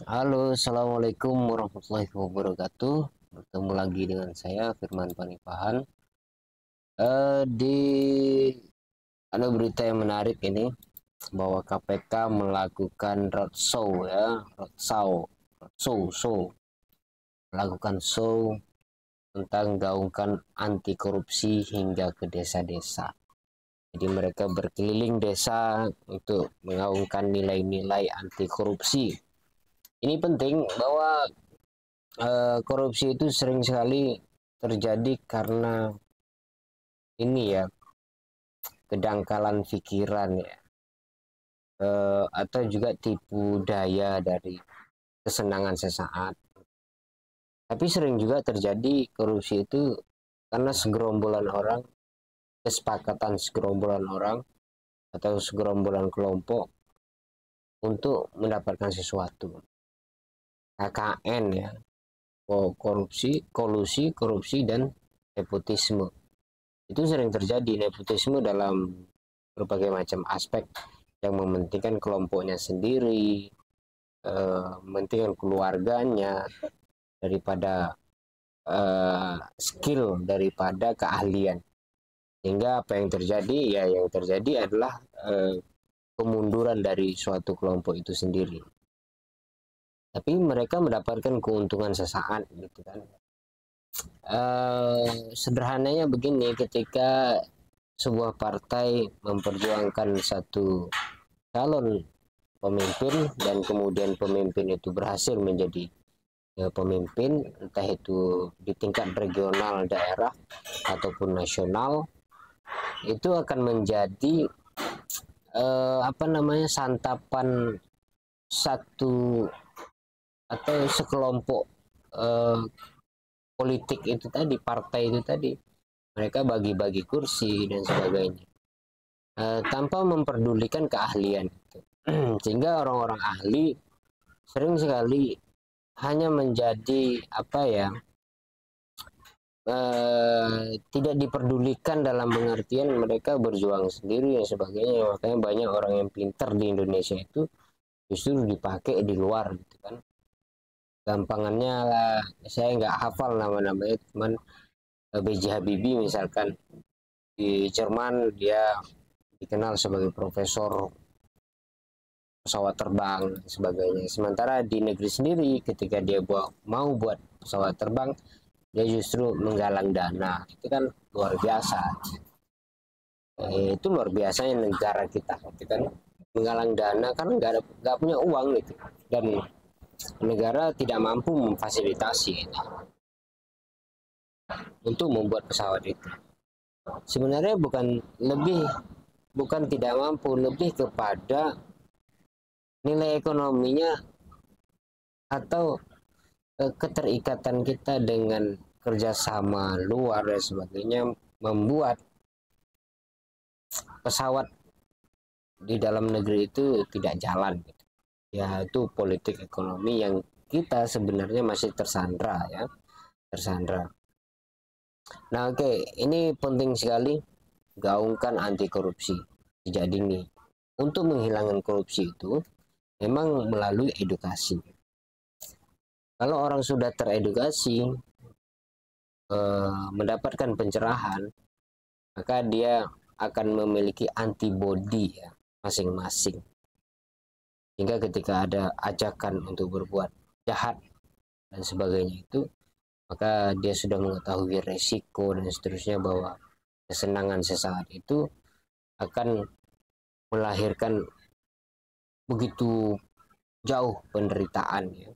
Halo, assalamualaikum warahmatullahi wabarakatuh. Bertemu lagi dengan saya Firman Panipahan. Di ada berita yang menarik ini bahwa KPK melakukan roadshow ya, roadshow, melakukan show tentang gaungkan anti korupsi hingga ke desa-desa. Jadi mereka berkeliling desa untuk mengaungkan nilai-nilai anti korupsi. Ini penting bahwa korupsi itu sering sekali terjadi karena ini ya, kedangkalan pikiran ya, atau juga tipu daya dari kesenangan sesaat. Tapi sering juga terjadi korupsi itu karena segerombolan orang, kesepakatan segerombolan orang atau segerombolan kelompok untuk mendapatkan sesuatu. KKN ya, korupsi, kolusi, korupsi dan nepotisme. Itu sering terjadi nepotisme dalam berbagai macam aspek yang mementingkan kelompoknya sendiri, mementingkan keluarganya daripada skill, daripada keahlian. Sehingga apa yang terjadi? Ya, yang terjadi adalah kemunduran dari suatu kelompok itu sendiri. Tapi mereka mendapatkan keuntungan sesaat, gitu kan. Sederhananya begini, ketika sebuah partai memperjuangkan satu calon pemimpin dan kemudian pemimpin itu berhasil menjadi pemimpin, entah itu di tingkat regional, daerah ataupun nasional, itu akan menjadi apa namanya, santapan satu atau sekelompok eh, politik itu tadi, partai itu tadi. Mereka bagi-bagi kursi dan sebagainya, tanpa memperdulikan keahlian. Sehingga orang-orang ahli sering sekali hanya menjadi apa ya, tidak diperdulikan dalam pengertian mereka berjuang sendiri dan sebagainya. Makanya banyak orang yang pintar di Indonesia itu justru dipakai di luar, gitu kan. Gampangannya lah, saya nggak hafal nama-namanya, cuman B.J. Habibie misalkan, di Jerman dia dikenal sebagai profesor pesawat terbang dan sebagainya. Sementara di negeri sendiri ketika dia mau buat pesawat terbang, dia justru menggalang dana. Itu kan luar biasa. Itu luar biasanya negara kita, gitu kan, menggalang dana karena nggak punya uang gitu, dan negara tidak mampu memfasilitasi gitu, untuk membuat pesawat itu. Sebenarnya bukan tidak mampu, lebih kepada nilai ekonominya atau keterikatan kita dengan kerjasama luar dan sebagainya membuat pesawat di dalam negeri itu tidak jalan gitu. Ya, itu politik ekonomi yang kita sebenarnya masih tersandra ya, tersandra. Nah, oke, ini penting sekali, gaungkan anti korupsi sejak dini. Untuk menghilangkan korupsi itu memang melalui edukasi. Kalau orang sudah teredukasi, mendapatkan pencerahan, maka dia akan memiliki antibodi ya, masing-masing. Hingga ketika ada ajakan untuk berbuat jahat dan sebagainya itu, maka dia sudah mengetahui resiko dan seterusnya, bahwa kesenangan sesaat itu akan melahirkan begitu jauh penderitaan ya.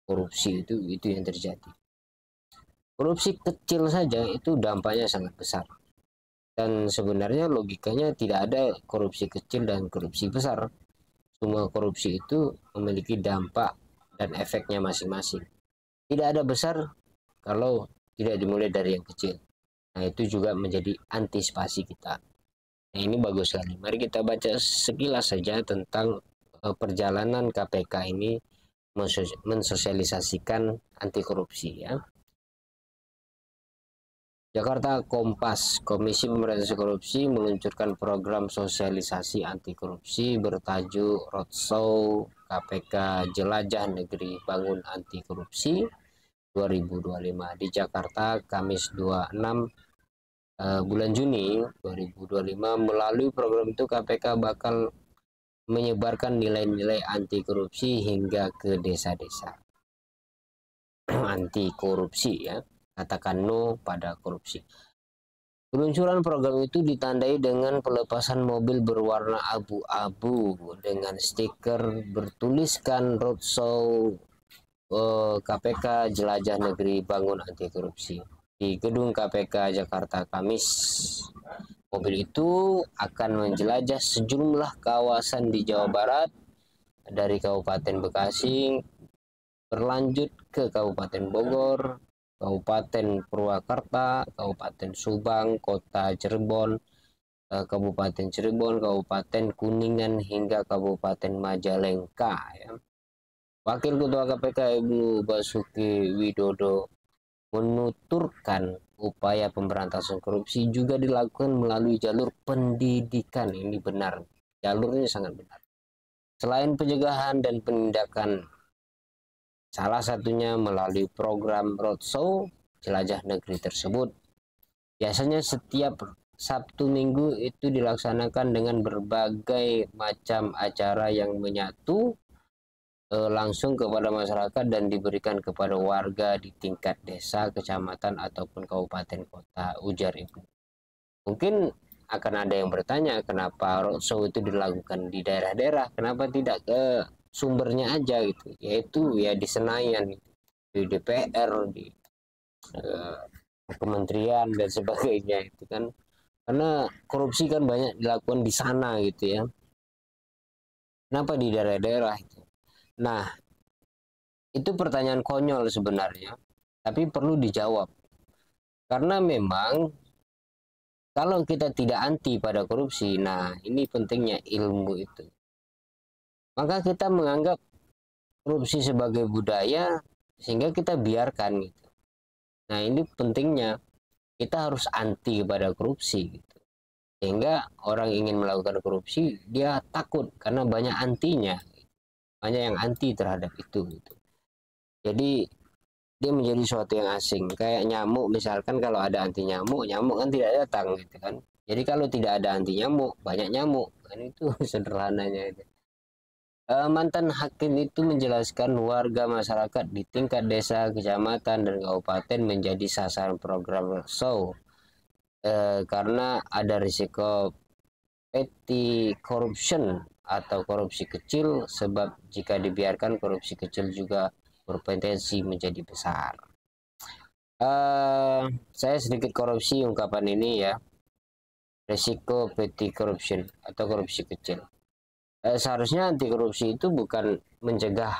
Korupsi itu yang terjadi. Korupsi kecil saja itu dampaknya sangat besar. Dan sebenarnya logikanya tidak ada korupsi kecil dan korupsi besar. Semua korupsi itu memiliki dampak dan efeknya masing-masing. Tidak ada besar kalau tidak dimulai dari yang kecil. Nah, itu juga menjadi antisipasi kita. Nah, ini bagus sekali. Mari kita baca sekilas saja tentang perjalanan KPK ini mensosialisasikan anti korupsi ya. Jakarta Kompas, Komisi Pemberantasan Korupsi meluncurkan program sosialisasi anti korupsi bertajuk Roadshow KPK Jelajah Negeri Bangun Anti Korupsi 2025 di Jakarta, Kamis 26 bulan Juni 2025. Melalui program itu KPK bakal menyebarkan nilai-nilai anti korupsi hingga ke desa-desa. Anti korupsi ya, katakan no pada korupsi. Peluncuran program itu ditandai dengan pelepasan mobil berwarna abu-abu dengan stiker bertuliskan Roadshow KPK Jelajah Negeri Bangun Anti Korupsi di Gedung KPK Jakarta Kamis. Mobil itu akan menjelajah sejumlah kawasan di Jawa Barat dari Kabupaten Bekasi berlanjut ke Kabupaten Bogor, Kabupaten Purwakarta, Kabupaten Subang, Kota Cirebon, Kabupaten Cirebon, Kabupaten Kuningan hingga Kabupaten Majalengka ya. Wakil Ketua KPK Ibu Basuki Widodo menuturkan upaya pemberantasan korupsi juga dilakukan melalui jalur pendidikan. Ini benar, jalurnya sangat benar. Selain pencegahan dan penindakan, salah satunya melalui program Roadshow Jelajah Negeri tersebut. Biasanya setiap Sabtu Minggu itu dilaksanakan dengan berbagai macam acara yang menyatu langsung kepada masyarakat dan diberikan kepada warga di tingkat desa, kecamatan, ataupun kabupaten kota, ujar Ibu. Mungkin akan ada yang bertanya kenapa roadshow itu dilakukan di daerah-daerah, kenapa tidak ke sumbernya aja gitu, yaitu ya di Senayan, di DPR, di kementerian dan sebagainya itu kan, karena korupsi kan banyak dilakukan di sana gitu ya. Kenapa di daerah-daerah itu? Nah, itu pertanyaan konyol sebenarnya, tapi perlu dijawab. Karena memang kalau kita tidak anti pada korupsi, nah ini pentingnya ilmu itu. Maka kita menganggap korupsi sebagai budaya, sehingga kita biarkan gitu. Nah ini pentingnya, kita harus anti kepada korupsi gitu. Sehingga orang ingin melakukan korupsi, dia takut karena banyak antinya. Banyak yang anti terhadap itu gitu. Jadi dia menjadi sesuatu yang asing, kayak nyamuk misalkan, kalau ada anti nyamuk, nyamuk kan tidak datang gitu kan. Jadi kalau tidak ada anti nyamuk, banyak nyamuk kan, itu sederhananya itu. Mantan hakim itu menjelaskan warga masyarakat di tingkat desa, kecamatan, dan kabupaten menjadi sasaran program show karena ada risiko petty corruption atau korupsi kecil, sebab jika dibiarkan korupsi kecil juga berpotensi menjadi besar. Saya sedikit korupsi ungkapan ini ya, risiko petty corruption atau korupsi kecil. Seharusnya anti korupsi itu bukan mencegah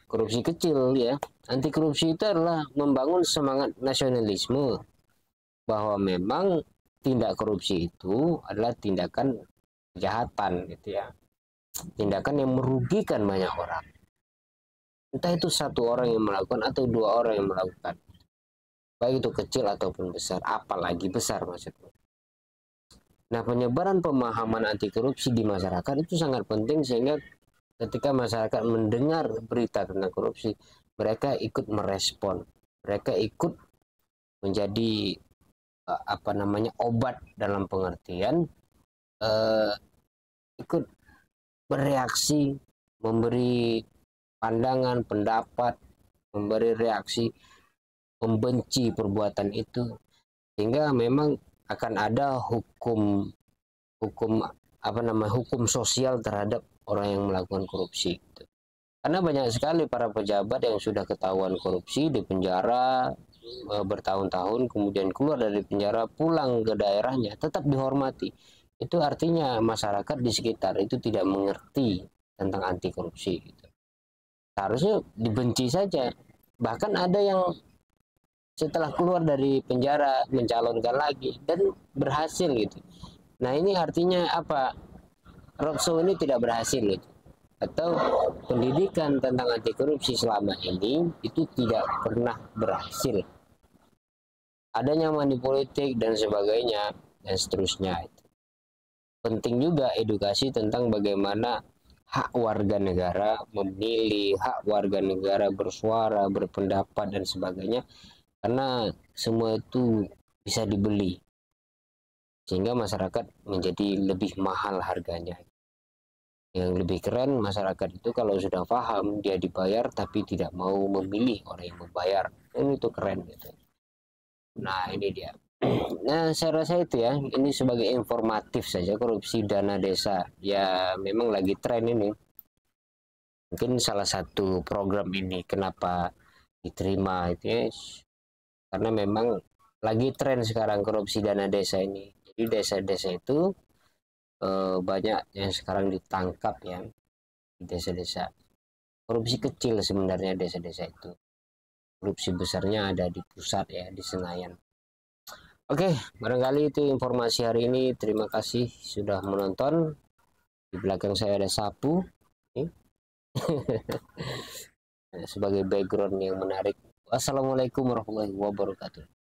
korupsi kecil ya. Anti korupsi itu adalah membangun semangat nasionalisme bahwa memang tindak korupsi itu adalah tindakan kejahatan gitu ya, tindakan yang merugikan banyak orang, entah itu satu orang yang melakukan atau dua orang yang melakukan, baik itu kecil ataupun besar, apalagi besar maksudnya. Nah, penyebaran pemahaman anti korupsi di masyarakat itu sangat penting, sehingga ketika masyarakat mendengar berita tentang korupsi, mereka ikut merespon, mereka ikut menjadi obat dalam pengertian ikut bereaksi, memberi pandangan, pendapat, memberi reaksi, membenci perbuatan itu, sehingga memang akan ada hukum sosial terhadap orang yang melakukan korupsi. Karena banyak sekali para pejabat yang sudah ketahuan korupsi di penjara bertahun-tahun, kemudian keluar dari penjara pulang ke daerahnya tetap dihormati. Itu artinya masyarakat di sekitar itu tidak mengerti tentang anti korupsi. Seharusnya dibenci saja. Bahkan ada yang setelah keluar dari penjara mencalonkan lagi dan berhasil gitu. Nah ini artinya apa? Roadshow ini tidak berhasil gitu. Atau pendidikan tentang anti korupsi selama ini itu tidak pernah berhasil. Adanya money politik dan sebagainya dan seterusnya. Penting juga edukasi tentang bagaimana hak warga negara memilih, hak warga negara bersuara, berpendapat dan sebagainya, karena semua itu bisa dibeli sehingga masyarakat menjadi lebih mahal harganya. Yang lebih keren, masyarakat itu kalau sudah paham dia dibayar tapi tidak mau memilih orang yang membayar, itu keren gitu. Nah ini dia. Nah saya rasa itu ya, ini sebagai informatif saja korupsi dana desa ya, memang lagi tren ini. Mungkin salah satu program ini kenapa diterima itu ya, karena memang lagi tren sekarang korupsi dana desa ini. Jadi desa-desa itu banyak yang sekarang ditangkap ya di desa-desa. Korupsi kecil sebenarnya desa-desa itu. Korupsi besarnya ada di pusat ya, di Senayan. Oke, barangkali itu informasi hari ini. Terima kasih sudah menonton. Di belakang saya ada sapu sebagai background yang menarik. Wassalamualaikum warahmatullahi wabarakatuh.